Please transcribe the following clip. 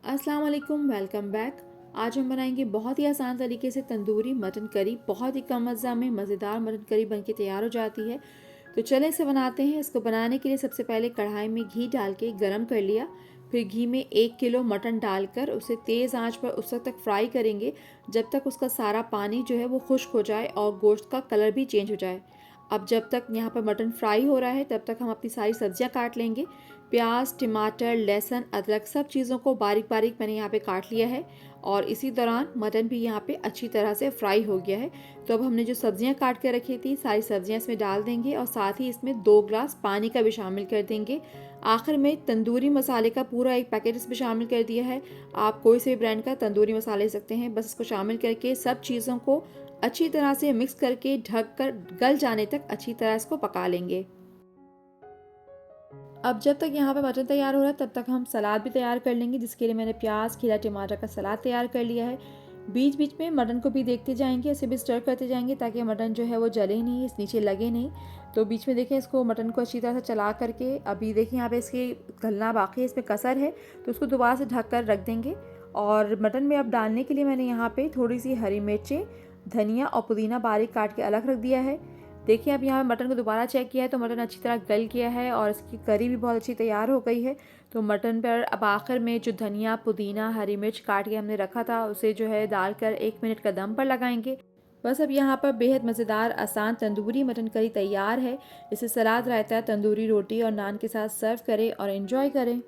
अस्सलाम वालेकुम, welcome back. आज हम बनाएंगे बहुत ही आसान तरीके से तंदूरी मटन करी। बहुत ही कम अज्जा में मज़ेदार मटन करी बनके तैयार हो जाती है। तो चलें इसे बनाते हैं। इसको बनाने के लिए सबसे पहले कढ़ाई में घी डाल के गरम कर लिया। फिर घी में 1 किलो मटन डालकर उसे तेज़ आंच पर उस वक्त तक फ्राई करेंगे जब तक उसका सारा पानी जो है वो खुश्क हो जाए और गोश्त का कलर भी चेंज हो जाए। अब जब तक यहाँ पर मटन फ्राई हो रहा है तब तक हम अपनी सारी सब्जियाँ काट लेंगे। प्याज, टमाटर, लहसुन, अदरक सब चीज़ों को बारीक बारीक मैंने यहाँ पे काट लिया है और इसी दौरान मटन भी यहाँ पे अच्छी तरह से फ्राई हो गया है। तो अब हमने जो सब्जियाँ काट के रखी थी सारी सब्जियाँ इसमें डाल देंगे और साथ ही इसमें 2 ग्लास पानी का भी शामिल कर देंगे। आखिर में तंदूरी मसाले का पूरा एक पैकेट इसमें शामिल कर दिया है। आप कोई से भी ब्रांड का तंदूरी मसाला ले सकते हैं। बस इसको शामिल करके सब चीज़ों को अच्छी तरह से मिक्स करके ढक कर गल जाने तक अच्छी तरह इसको पका लेंगे। अब जब तक यहाँ पे मटन तैयार हो रहा है तब तक हम सलाद भी तैयार कर लेंगे, जिसके लिए मैंने प्याज, खीरा, टमाटर का सलाद तैयार कर लिया है। बीच बीच में मटन को भी देखते जाएंगे, इसे भी स्टर करते जाएंगे ताकि मटन जो है वो जले नहीं, इस नीचे लगे नहीं। तो बीच में देखें इसको मटन को अच्छी तरह से चला करके अभी देखिए यहाँ पे इसकी गलना बाकी है, इसमें कसर है तो उसको दोबारा से ढक कर रख देंगे। और मटन में अब डालने के लिए मैंने यहाँ पे थोड़ी सी हरी मिर्चें, धनिया और पुदीना बारीक काट के अलग रख दिया है। देखिए अब यहाँ मटन को दोबारा चेक किया है तो मटन अच्छी तरह गल गया है और इसकी करी भी बहुत अच्छी तैयार हो गई है। तो मटन पर अब आखिर में जो धनिया, पुदीना, हरी मिर्च काट के हमने रखा था उसे जो है डालकर 1 मिनट का दम पर लगाएंगे। बस अब यहाँ पर बेहद मज़ेदार आसान तंदूरी मटन करी तैयार है। इसे सलाद, रायता, तंदूरी रोटी और नान के साथ सर्व करें और एंजॉय करें।